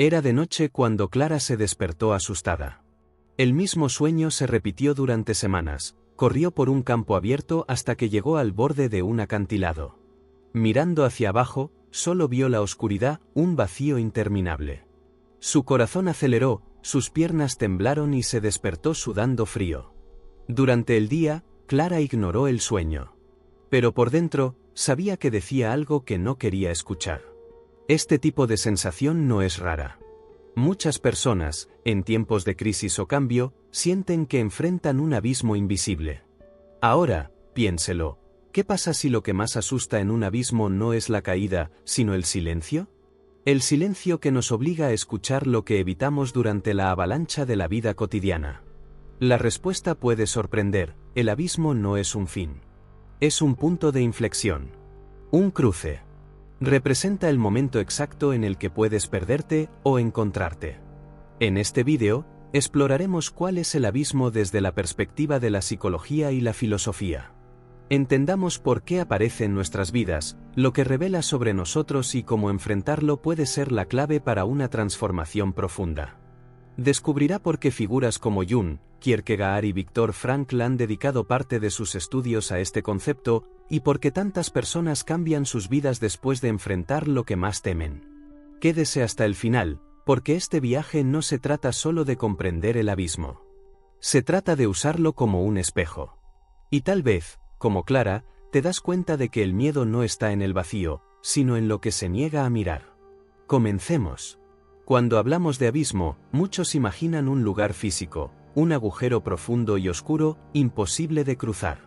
Era de noche cuando Clara se despertó asustada. El mismo sueño se repitió durante semanas. Corrió por un campo abierto hasta que llegó al borde de un acantilado. Mirando hacia abajo, solo vio la oscuridad, un vacío interminable. Su corazón aceleró, sus piernas temblaron y se despertó sudando frío. Durante el día, Clara ignoró el sueño. Pero por dentro, sabía que decía algo que no quería escuchar. Este tipo de sensación no es rara. Muchas personas, en tiempos de crisis o cambio, sienten que enfrentan un abismo invisible. Ahora, piénselo, ¿qué pasa si lo que más asusta en un abismo no es la caída, sino el silencio? El silencio que nos obliga a escuchar lo que evitamos durante la avalancha de la vida cotidiana. La respuesta puede sorprender: el abismo no es un fin. Es un punto de inflexión. Un cruce. Representa el momento exacto en el que puedes perderte o encontrarte. En este vídeo, exploraremos cuál es el abismo desde la perspectiva de la psicología y la filosofía. Entendamos por qué aparece en nuestras vidas, lo que revela sobre nosotros y cómo enfrentarlo puede ser la clave para una transformación profunda. Descubrirá por qué figuras como Jung, Kierkegaard y Viktor Frankl han dedicado parte de sus estudios a este concepto, y por qué tantas personas cambian sus vidas después de enfrentar lo que más temen. Quédese hasta el final, porque este viaje no se trata solo de comprender el abismo. Se trata de usarlo como un espejo. Y tal vez, como Clara, te das cuenta de que el miedo no está en el vacío, sino en lo que se niega a mirar. Comencemos. Cuando hablamos de abismo, muchos imaginan un lugar físico, un agujero profundo y oscuro, imposible de cruzar.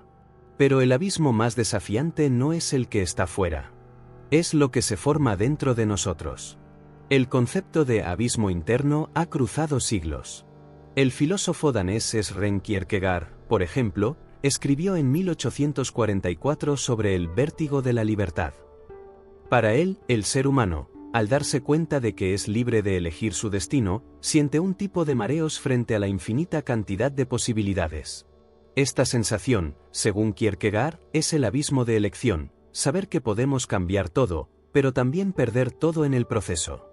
Pero el abismo más desafiante no es el que está fuera. Es lo que se forma dentro de nosotros. El concepto de abismo interno ha cruzado siglos. El filósofo danés Søren Kierkegaard, por ejemplo, escribió en 1844 sobre el vértigo de la libertad. Para él, el ser humano, al darse cuenta de que es libre de elegir su destino, siente un tipo de mareos frente a la infinita cantidad de posibilidades. Esta sensación, según Kierkegaard, es el abismo de elección, saber que podemos cambiar todo, pero también perder todo en el proceso.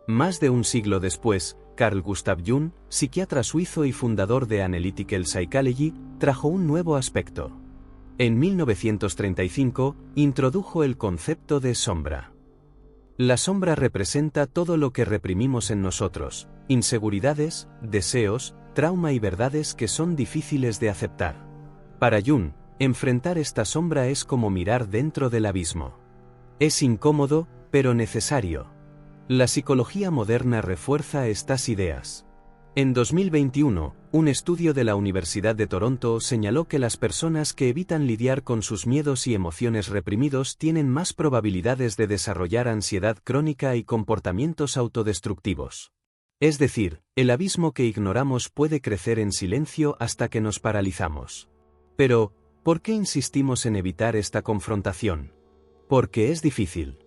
Más de un siglo después, Carl Gustav Jung, psiquiatra suizo y fundador de Analytical Psychology, trajo un nuevo aspecto. En 1935, introdujo el concepto de sombra. La sombra representa todo lo que reprimimos en nosotros: inseguridades, deseos, trauma y verdades que son difíciles de aceptar. Para Jung, enfrentar esta sombra es como mirar dentro del abismo. Es incómodo, pero necesario. La psicología moderna refuerza estas ideas. En 2021, un estudio de la Universidad de Toronto señaló que las personas que evitan lidiar con sus miedos y emociones reprimidos tienen más probabilidades de desarrollar ansiedad crónica y comportamientos autodestructivos. Es decir, el abismo que ignoramos puede crecer en silencio hasta que nos paralizamos. Pero, ¿por qué insistimos en evitar esta confrontación? Porque es difícil.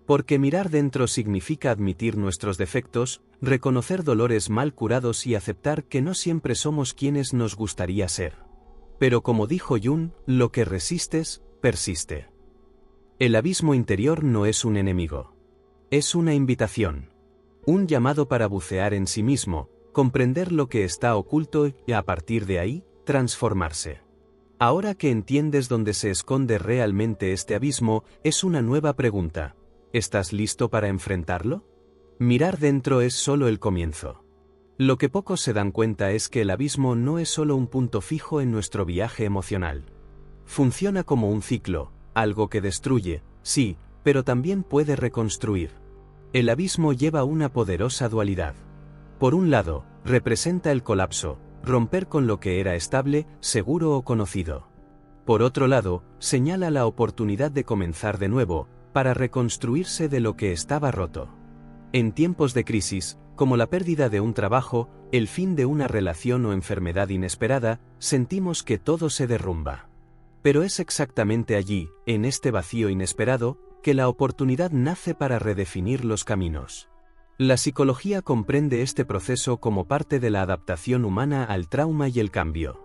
Porque mirar dentro significa admitir nuestros defectos, reconocer dolores mal curados y aceptar que no siempre somos quienes nos gustaría ser. Pero como dijo Jung, lo que resistes, persiste. El abismo interior no es un enemigo. Es una invitación. Un llamado para bucear en sí mismo, comprender lo que está oculto y, a partir de ahí, transformarse. Ahora que entiendes dónde se esconde realmente este abismo, es una nueva pregunta. ¿Estás listo para enfrentarlo? Mirar dentro es solo el comienzo. Lo que pocos se dan cuenta es que el abismo no es solo un punto fijo en nuestro viaje emocional. Funciona como un ciclo, algo que destruye, sí, pero también puede reconstruir. El abismo lleva una poderosa dualidad. Por un lado, representa el colapso, romper con lo que era estable, seguro o conocido. Por otro lado, señala la oportunidad de comenzar de nuevo, para reconstruirse de lo que estaba roto. En tiempos de crisis, como la pérdida de un trabajo, el fin de una relación o enfermedad inesperada, sentimos que todo se derrumba. Pero es exactamente allí, en este vacío inesperado, que la oportunidad nace para redefinir los caminos. La psicología comprende este proceso como parte de la adaptación humana al trauma y el cambio.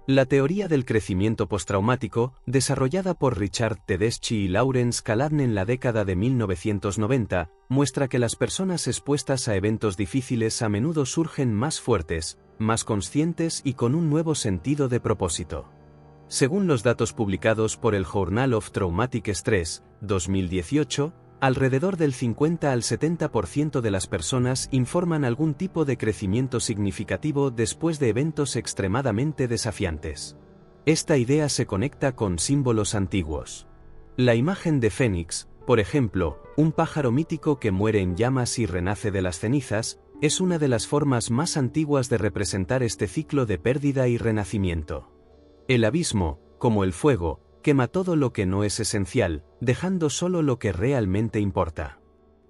La teoría del crecimiento postraumático, desarrollada por Richard Tedeschi y Lawrence Kaladin en la década de 1990, muestra que las personas expuestas a eventos difíciles a menudo surgen más fuertes, más conscientes y con un nuevo sentido de propósito. Según los datos publicados por el Journal of Traumatic Stress, 2018, alrededor del 50 al 70% de las personas informan algún tipo de crecimiento significativo después de eventos extremadamente desafiantes. Esta idea se conecta con símbolos antiguos. La imagen de Fénix, por ejemplo, un pájaro mítico que muere en llamas y renace de las cenizas, es una de las formas más antiguas de representar este ciclo de pérdida y renacimiento. El abismo, como el fuego, quema todo lo que no es esencial, dejando solo lo que realmente importa.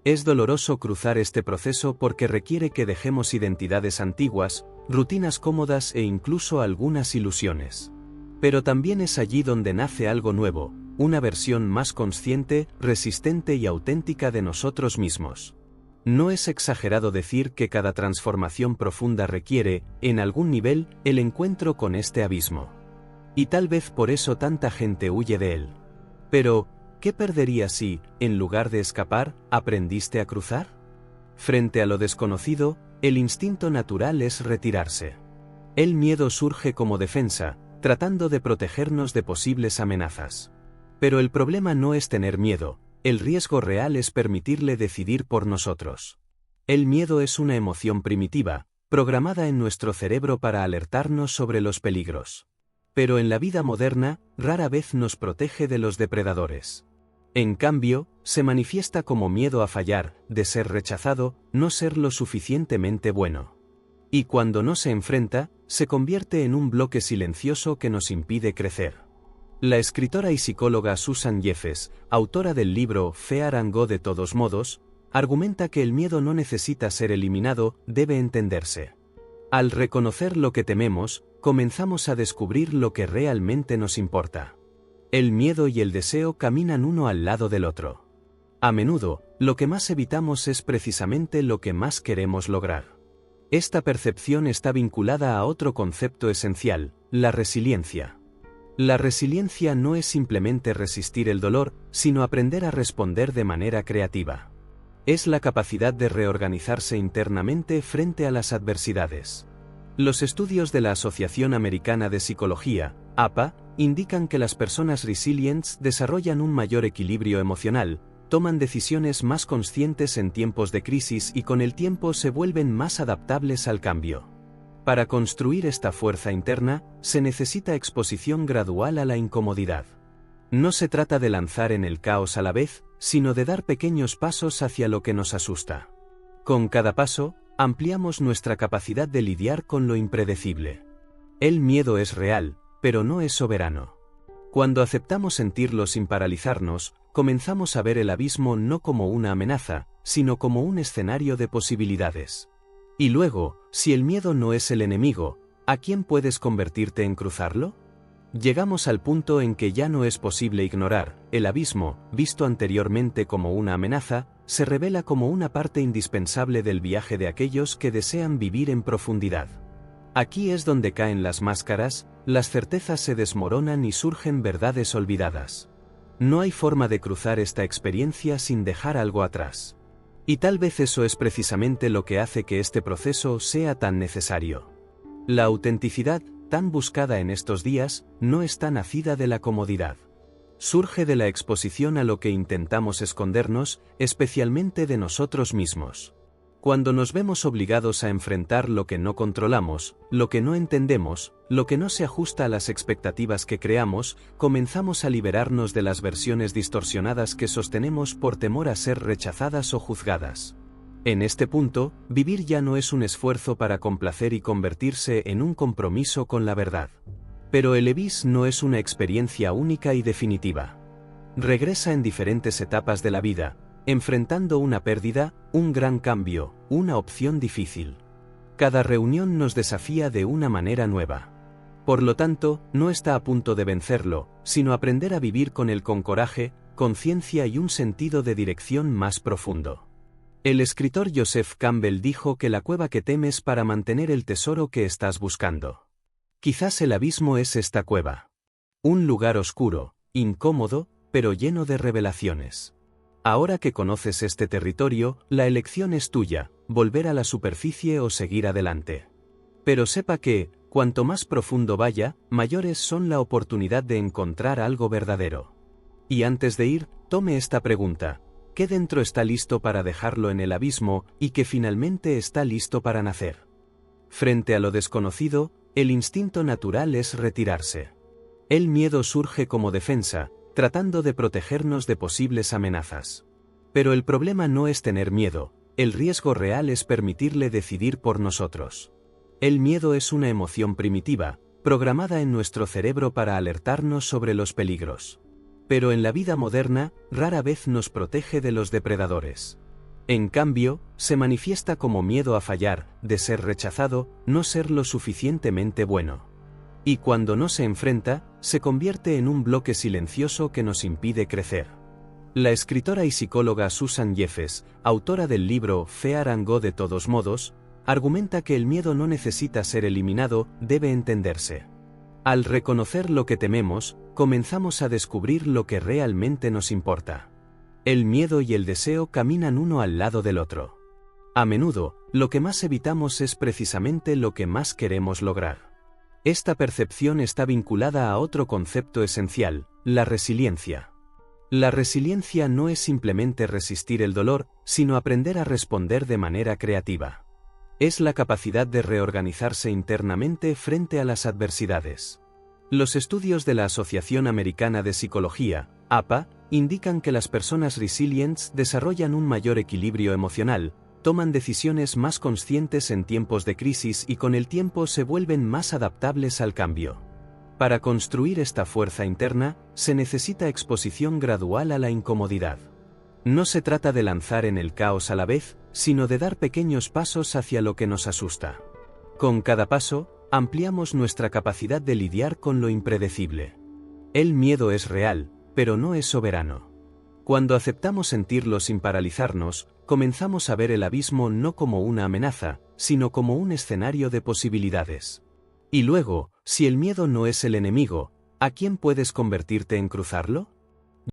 Es doloroso cruzar este proceso porque requiere que dejemos identidades antiguas, rutinas cómodas e incluso algunas ilusiones. Pero también es allí donde nace algo nuevo, una versión más consciente, resistente y auténtica de nosotros mismos. No es exagerado decir que cada transformación profunda requiere, en algún nivel, el encuentro con este abismo. Y tal vez por eso tanta gente huye de él. Pero, ¿qué perderías si, en lugar de escapar, aprendiste a cruzar? Frente a lo desconocido, el instinto natural es retirarse. El miedo surge como defensa, tratando de protegernos de posibles amenazas. Pero el problema no es tener miedo, el riesgo real es permitirle decidir por nosotros. El miedo es una emoción primitiva, programada en nuestro cerebro para alertarnos sobre los peligros. Pero en la vida moderna, rara vez nos protege de los depredadores. En cambio, se manifiesta como miedo a fallar, de ser rechazado, no ser lo suficientemente bueno. Y cuando no se enfrenta, se convierte en un bloque silencioso que nos impide crecer. La escritora y psicóloga Susan Jeffes, autora del libro Fear and Go de todos modos, argumenta que el miedo no necesita ser eliminado, debe entenderse. Al reconocer lo que tememos, comenzamos a descubrir lo que realmente nos importa. El miedo y el deseo caminan uno al lado del otro. A menudo, lo que más evitamos es precisamente lo que más queremos lograr. Esta percepción está vinculada a otro concepto esencial, la resiliencia. La resiliencia no es simplemente resistir el dolor, sino aprender a responder de manera creativa. Es la capacidad de reorganizarse internamente frente a las adversidades. Los estudios de la Asociación Americana de Psicología, APA, indican que las personas resilientes desarrollan un mayor equilibrio emocional, toman decisiones más conscientes en tiempos de crisis y con el tiempo se vuelven más adaptables al cambio. Para construir esta fuerza interna, se necesita exposición gradual a la incomodidad. No se trata de lanzar en el caos a la vez, sino de dar pequeños pasos hacia lo que nos asusta. Con cada paso, ampliamos nuestra capacidad de lidiar con lo impredecible. El miedo es real, pero no es soberano. Cuando aceptamos sentirlo sin paralizarnos, comenzamos a ver el abismo no como una amenaza, sino como un escenario de posibilidades. Y luego, si el miedo no es el enemigo, ¿a quién puedes convertirte en cruzarlo? Llegamos al punto en que ya no es posible ignorar, el abismo, visto anteriormente como una amenaza, se revela como una parte indispensable del viaje de aquellos que desean vivir en profundidad. Aquí es donde caen las máscaras, las certezas se desmoronan y surgen verdades olvidadas. No hay forma de cruzar esta experiencia sin dejar algo atrás. Y tal vez eso es precisamente lo que hace que este proceso sea tan necesario. La autenticidad, tan buscada en estos días, no está nacida de la comodidad. Surge de la exposición a lo que intentamos escondernos, especialmente de nosotros mismos. Cuando nos vemos obligados a enfrentar lo que no controlamos, lo que no entendemos, lo que no se ajusta a las expectativas que creamos, comenzamos a liberarnos de las versiones distorsionadas que sostenemos por temor a ser rechazadas o juzgadas. En este punto, vivir ya no es un esfuerzo para complacer y convertirse en un compromiso con la verdad. Pero el EBIS no es una experiencia única y definitiva. Regresa en diferentes etapas de la vida, enfrentando una pérdida, un gran cambio, una opción difícil. Cada reunión nos desafía de una manera nueva. Por lo tanto, no está a punto de vencerlo, sino aprender a vivir con él con coraje, conciencia y un sentido de dirección más profundo. El escritor Joseph Campbell dijo que la cueva que temes para mantener el tesoro que estás buscando. Quizás el abismo es esta cueva. Un lugar oscuro, incómodo, pero lleno de revelaciones. Ahora que conoces este territorio, la elección es tuya, volver a la superficie o seguir adelante. Pero sepa que, cuanto más profundo vaya, mayores son la oportunidad de encontrar algo verdadero. Y antes de ir, tome esta pregunta: ¿qué dentro está listo para dejarlo en el abismo y que finalmente está listo para nacer? Frente a lo desconocido, el instinto natural es retirarse. El miedo surge como defensa, tratando de protegernos de posibles amenazas. Pero el problema no es tener miedo, el riesgo real es permitirle decidir por nosotros. El miedo es una emoción primitiva, programada en nuestro cerebro para alertarnos sobre los peligros. Pero en la vida moderna, rara vez nos protege de los depredadores. En cambio, se manifiesta como miedo a fallar, de ser rechazado, no ser lo suficientemente bueno. Y cuando no se enfrenta, se convierte en un bloque silencioso que nos impide crecer. La escritora y psicóloga Susan Jeffes, autora del libro Fear and Go de todos modos, argumenta que el miedo no necesita ser eliminado, debe entenderse. Al reconocer lo que tememos, comenzamos a descubrir lo que realmente nos importa. El miedo y el deseo caminan uno al lado del otro. A menudo, lo que más evitamos es precisamente lo que más queremos lograr. Esta percepción está vinculada a otro concepto esencial, la resiliencia. La resiliencia no es simplemente resistir el dolor, sino aprender a responder de manera creativa. Es la capacidad de reorganizarse internamente frente a las adversidades. Los estudios de la Asociación Americana de Psicología, APA, indican que las personas resilientes desarrollan un mayor equilibrio emocional, toman decisiones más conscientes en tiempos de crisis y con el tiempo se vuelven más adaptables al cambio. Para construir esta fuerza interna, se necesita exposición gradual a la incomodidad. No se trata de lanzar en el caos a la vez, sino de dar pequeños pasos hacia lo que nos asusta. Con cada paso, ampliamos nuestra capacidad de lidiar con lo impredecible. El miedo es real, pero no es soberano. Cuando aceptamos sentirlo sin paralizarnos, comenzamos a ver el abismo no como una amenaza, sino como un escenario de posibilidades. Y luego, si el miedo no es el enemigo, ¿a quién puedes convertirte en cruzarlo?